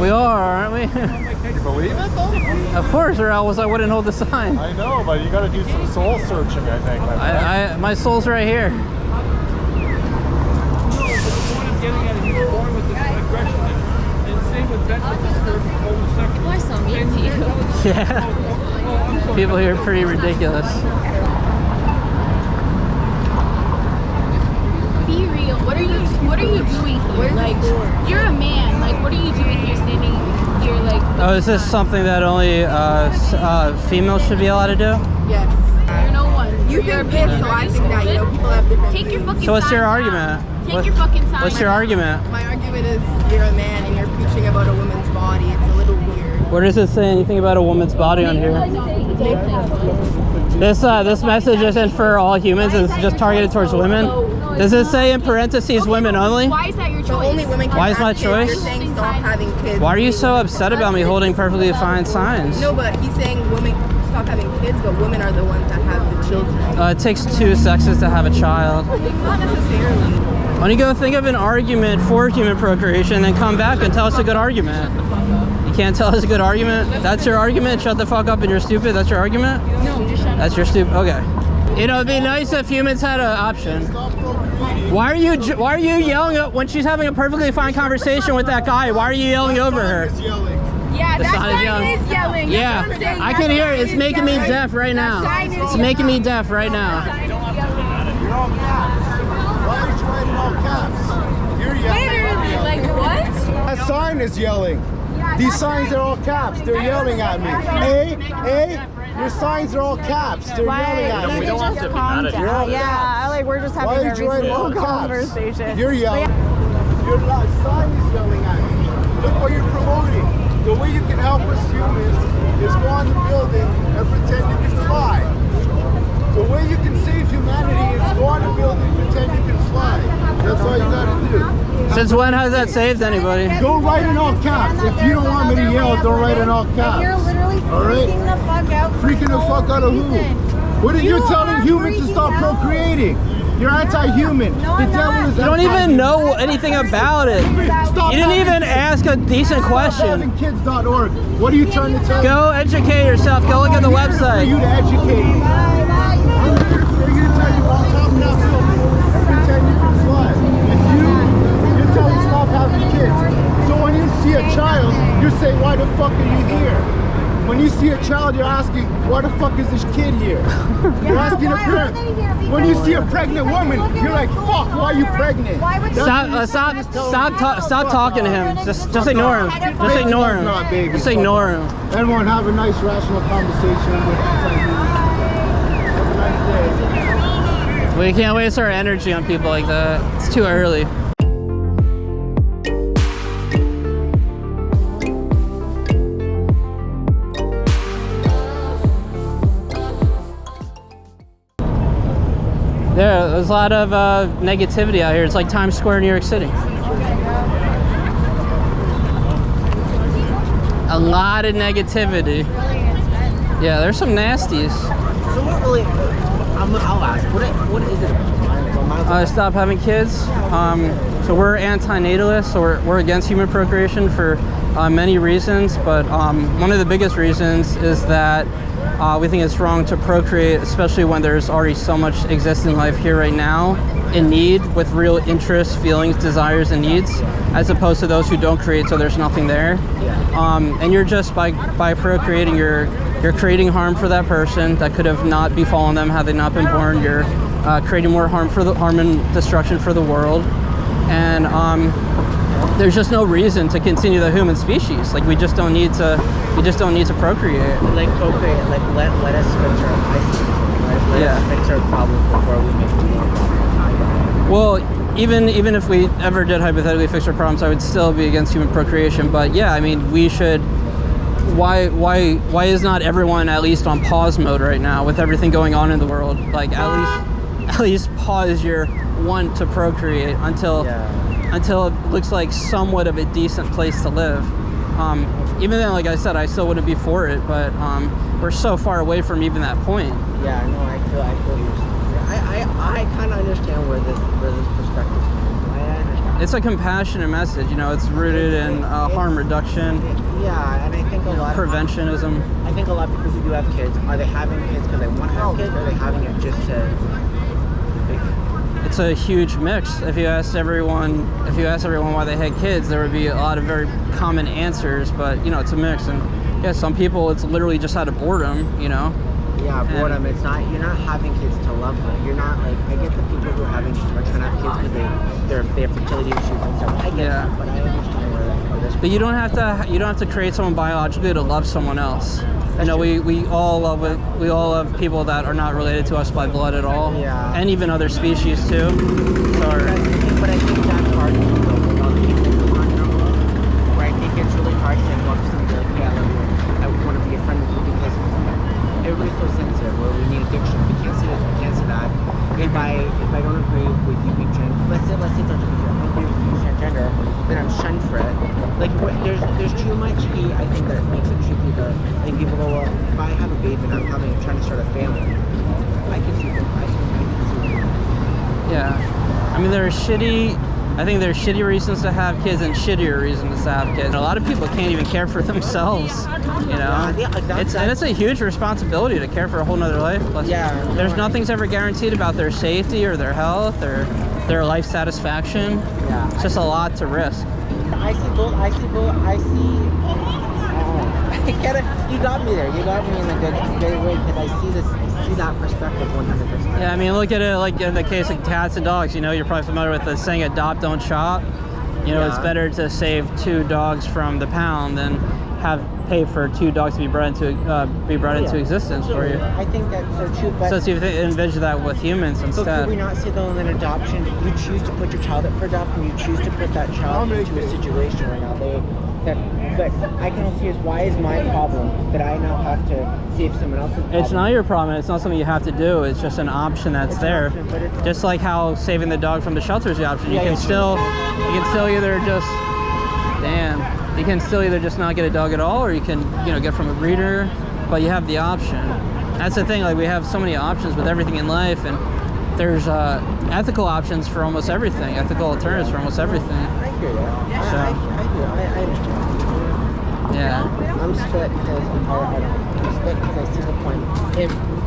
We are, aren't we? You believe it though? Of course, or else I wouldn't hold the sign. I know, but you got to do some soul searching, I think. My soul's right here. No, but the point I'm getting at is you're born with this aggression, and same with mental disturbance, homosexual. People are so mean to you. Yeah. People here are pretty ridiculous. Be real. What are you doing here? Like, you're a man. Like, what are you doing here standing here like... Oh, is this something that only females should be allowed to do? Yes. You're no one. You've You're a been man. so I think that, you know, people have different Take your fucking So what's your sign argument? down. Take your fucking sign What's your down. argument? My argument is you're a man and you're preaching about a woman's body. It's a little weird. Where does it say anything about a woman's body on here? This message isn't for all humans. It's just targeted towards women. Does it say in parentheses women only? Why is that your choice? So only women can Why is have my kids. choice? You're saying stop having kids. Why are you so upset about me holding perfectly defined signs? No, but he's saying women stop having kids, but women are the ones that have the children. It takes two sexes to have a child. Not necessarily. Why don't you go think of an argument for human procreation, then come back and tell us a good argument? You can't tell us a good argument? That's your argument? Shut the fuck up and you're stupid? That's your argument? No, just shut up. That's your stupid. Okay. You know, it'd be nice if humans had an option. Why are you yelling when she's having a perfectly fine conversation with that guy? Why are you yelling over her? Yeah, The that sign is sign yelling. is yelling. Yeah, That's what I'm saying. I That can hear sign it. It's is making me yelling. deaf right now. That sign is It's making me yelling. deaf right now. That sign is yelling. You're all caps. Why are you trying all caps? You're yelling. Literally, like what? That sign is yelling. These signs are all caps. They're yelling at me. Your signs are all caps. They're yelling at me. We don't have to be mad at you. You're all Yeah, caps. like we're just Why having are a you writing all reasonable caps? conversation. You're yelling. Your sign is yelling at me. Look what you're promoting. The way you can help us humans is go on the building and pretend you can fly. The way you can save humanity is go on the building and pretend you can fly. That's all you gotta do. Since when has that saved anybody? Don't write in all caps. If you don't want me to yell, don't write in all caps. You're literally All right? freaking the fuck out. for Freaking the no fuck out of who? reason. What are you You telling are humans to stop freaking out. procreating? You're anti-human. No, The I'm devil not. is You don't even anti-human. know anything about it. Stop You didn't having even ask a decent question. StopHavingKids.org. What are you trying to tell me? Go educate yourself. Go look at the For you website. to educate me. I'm here for you to tell you about top notch filming and pretend you can fly. If you're telling stop having kids. So when you see a child, you say, why the fuck are you here? When you see a child, you're asking, why the fuck is this kid here? You're asking a parent. When you see a pregnant woman, you're like, fuck, why are you pregnant? Stop talking to him. Just ignore him. Just ignore him. Just ignore him. Everyone have a nice rational conversation with Have a nice day. We can't waste our energy on people like that. It's too early. There's a lot of negativity out here. It's like Times Square, New York City. A lot of negativity. Yeah, there's some nasties. So what really? I'll ask. What is it? Stop having kids. So we're anti-natalists, so we're against human procreation for many reasons, but one of the biggest reasons is that we think it's wrong to procreate, especially when there's already so much existing life here right now in need with real interests, feelings, desires, and needs, as opposed to those who don't create, so there's nothing there. And you're just by procreating, you're creating harm for that person that could have not befallen them had they not been born. You're creating more harm and destruction for the world, and there's just no reason to continue the human species. Like we just don't need to procreate. Like procreate. Like let us fix our let us fix our problems before we make more problems. Well, even if we ever did hypothetically fix our problems, I would still be against human procreation. But yeah, I mean, we should. Why is not everyone at least on pause mode right now with everything going on in the world? Like at least pause your want to procreate until it looks like somewhat of a decent place to live. Even then, like I said, I still wouldn't be for it, but we're so far away from even that point. Yeah, no, I feel you. I kind of understand where this perspective comes from. I understand. it's a compassionate message. You know, it's rooted in harm reduction, Yeah, and I think a lot. preventionism. I think a lot of people who do have kids, are they having kids because they want to have kids, or are they having it just to? It's a huge mix. If you asked everyone why they had kids, there would be a lot of very common answers. But you know, it's a mix, and yeah, some people it's literally just out of boredom. You know. Yeah, boredom. It's not. You're not having kids to love them. You're not like. I get the people who are trying to have kids because they have fertility issues and stuff. I get Yeah. that, but I understand where this. But you don't have to create someone biologically to love someone else. You know, we all love it. We all love people that are not related to us by blood at all. Yeah. And even other species too. So, But I think that's hard to do with other people who aren't your own. Where I think it's really hard to go up to somebody like, yeah, I love you. I want to be a friend with you because everybody's so sensitive. Where we need addiction. We can't see this. We can't see that. If I don't agree with you being trans, let's say it's not trans. I don't agree with you transgender, then I'm shunned for it. Like there's too much hate. I think that makes it tricky. Like people go, well, if I have a baby and I'm trying to start a family, I can see them. I can see them. yeah. I mean, I think there are shitty reasons to have kids and shittier reasons to have kids. And a lot of people can't even care for themselves, you know? Yeah, it's a huge responsibility to care for a whole nother life. Plus, there's nothing's ever guaranteed about their safety or their health or their life satisfaction. Yeah. It's just a lot to risk. I see both. I see. I get it. You got me there. You got me in a good way because I see that perspective 100%. Yeah, I mean, look at it like in the case of cats and dogs. You know, you're probably familiar with the saying, adopt, don't shop. You know, it's better to save 2 dogs from the pound than pay for 2 dogs to be bred into existence for you. I think that's so true. But So you envision that with humans but instead. could we not say though in adoption, you choose to put your child up for adoption, you choose to put that child into a situation right now. But I can also see is why is my problem that I now have to save someone else's problem? It's not your problem. It's not something you have to do. It's just an option that's It's an there. option, but it's- Just like how saving the dog from the shelter is the option. You can still either just not get a dog at all, or you can get from a breeder. But you have the option. That's the thing. Like we have so many options with everything in life, and there's ethical options for almost everything. Ethical alternatives for almost everything. I hear you. I understand. Yeah. I'm split because I see the point.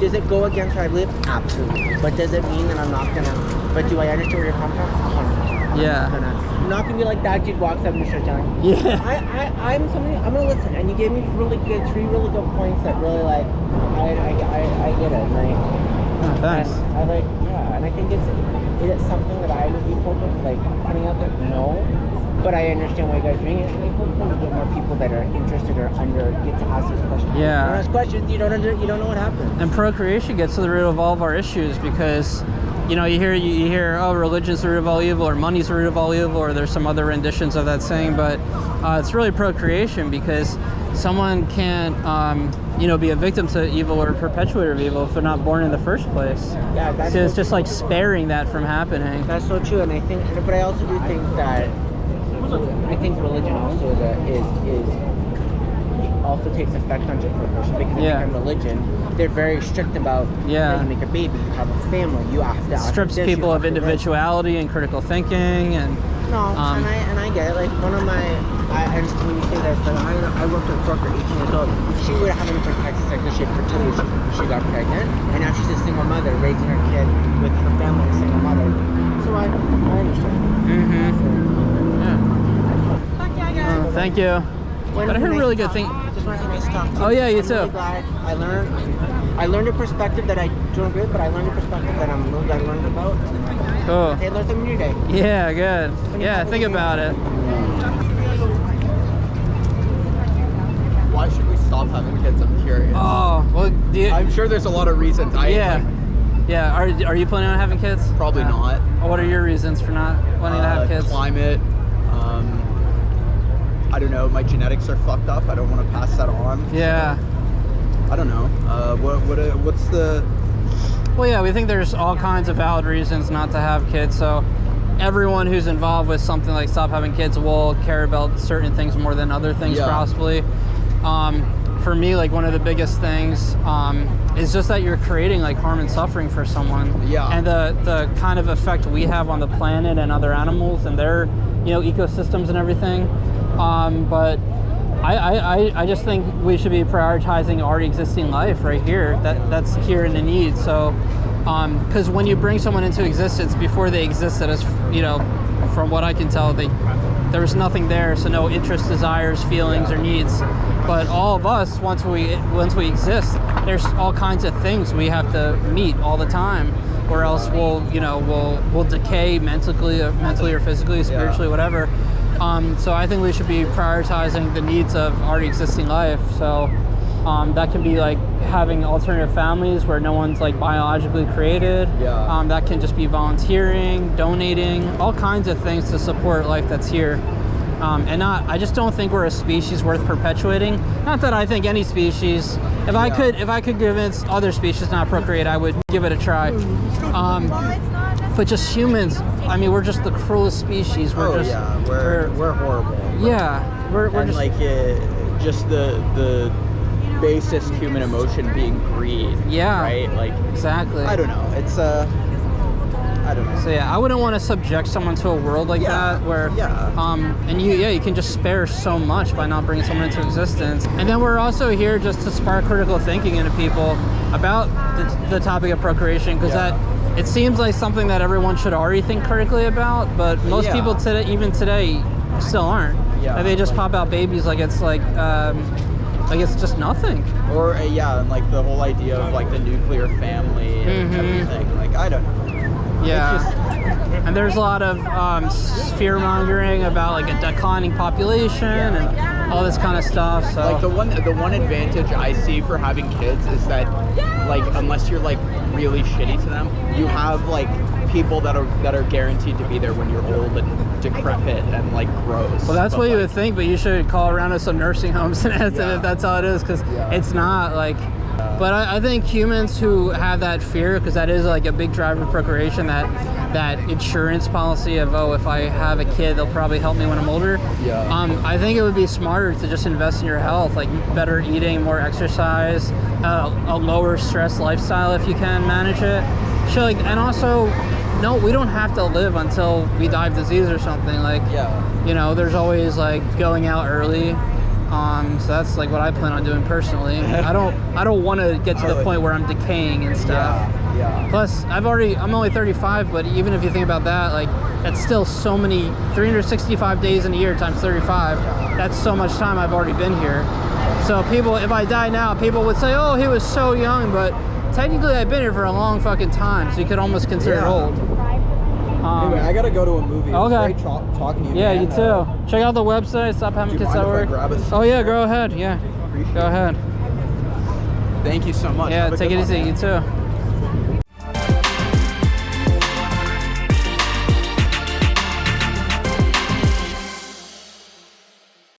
Does it go against what I believe? Absolutely. But does it mean that I'm not gonna? But do I understand where you're coming from? 100%. Yeah. I'm not gonna be like that dude walks up and starts telling. Yeah. I'm gonna listen. And you gave me 3 really good points that really like I get it. Right? Oh, thanks. And I like and I think is it something that I would be focused like putting out there? No. But I understand why you guys are doing it. And I hope to get more people that are interested or get to ask these questions. Yeah. When you ask questions, you don't know what happens. And procreation gets to the root of all of our issues because, you hear, oh, religion's the root of all evil, or money's the root of all evil, or there's some other renditions of that saying, but it's really procreation because someone can't, be a victim to evil or a perpetuator of evil if they're not born in the first place. Yeah, that's So it's just like sparing that from happening. That's so true, and I also do think that religion also also takes effect on gender procreation because I think in religion they're very strict about you make a baby, you have a family, you have to strips people of individuality and critical thinking and and I get it. Like one of my and when you say that, so I worked at corporate 18 years old. She would have an Texas because she had fertility. She got pregnant, and now she's a single mother raising her kid with her family, a single mother. So I understand. Yeah. Thank you. But I heard really good things. Just want to say nice talk to you. Oh yeah, you I'm too. Really glad I learned a perspective that I don't agree with, but I learned a perspective that I'm really glad I learned about. Cool. Hey, learn something new today. Yeah, good. Yeah, think about it. Why should we stop having kids? I'm curious. Oh, well, I'm sure there's a lot of reasons. Yeah. Are you planning on having kids? Probably not. What are your reasons for not wanting to have kids? Climate. I don't know. My genetics are fucked up. I don't want to pass that on. Yeah. I don't know. What's the? Well, yeah, we think there's all kinds of valid reasons not to have kids. So everyone who's involved with something like Stop Having Kids will care about certain things more than other things, possibly. for me, like one of the biggest things is just that you're creating like harm and suffering for someone. Yeah. And the kind of effect we have on the planet and other animals and their, you know, ecosystems and everything. But I just think we should be prioritizing already existing life right here. That's here in the need. So, because when you bring someone into existence before they existed, as you know, from what I can tell, there was nothing there. So no interests, desires, feelings, or needs. But all of us, once we exist, there's all kinds of things we have to meet all the time, or else we'll decay mentally or physically, spiritually, whatever. So I think we should be prioritizing the needs of already existing life. So that can be like having alternative families where no one's like biologically created. Yeah. That can just be volunteering, donating, all kinds of things to support life that's here. I just don't think we're a species worth perpetuating. Not that I think any species, if I could convince other species not to procreate, I would give it a try. But just humans, I mean, we're just the cruelest species. We're horrible. Yeah, we're And just like just the basest human emotion being greed. Yeah. Right. Like exactly. I don't know. It's I don't know. So yeah, I wouldn't want to subject someone to a world like that where and you can just spare so much by not bringing someone into existence. And then we're also here just to spark critical thinking into people about the topic of procreation, because that it seems like something that everyone should already think critically about, but most people today, even today, still aren't. Yeah. Like, they just pop out babies like it's it's just nothing. Or and like the whole idea of like the nuclear family and everything. Like I don't know. Yeah, and there's a lot of fear mongering about like a declining population and all this kind of stuff. So Like the one advantage I see for having kids is that like unless you're like really shitty to them, you have like people that are guaranteed to be there when you're old and decrepit and like gross. well, that's what you would think, but you should call around to some nursing homes and ask them if that's how it is, because it's not like. But I think humans who have that fear, because that is like a big driver of procreation, that insurance policy of, oh, if I have a kid, they'll probably help me when I'm older. I think it would be smarter to just invest in your health, like better eating, more exercise, a lower stress lifestyle if you can manage it. So like, and also, no, we don't have to live until we die of disease or something. Like, you know, there's always like going out early. So that's like what I plan on doing personally. I don't want to get to the point where I'm decaying and stuff. Plus, I'm only 35, but even if you think about that, like that's still so many 365 days in a year times 35. That's so much time I've already been here. So people, if I die now, people would say, "Oh, he was so young," but technically I've been here for a long fucking time, so you could almost consider it old. Anyway, I gotta go to a movie. Okay. It was great talking to you. Yeah, man. you too. Check out the website, stophavingkids.org. Grab a Oh yeah, go ahead. Yeah, go ahead. Thank you so much. Yeah, Have a take good it one, easy. man. You too.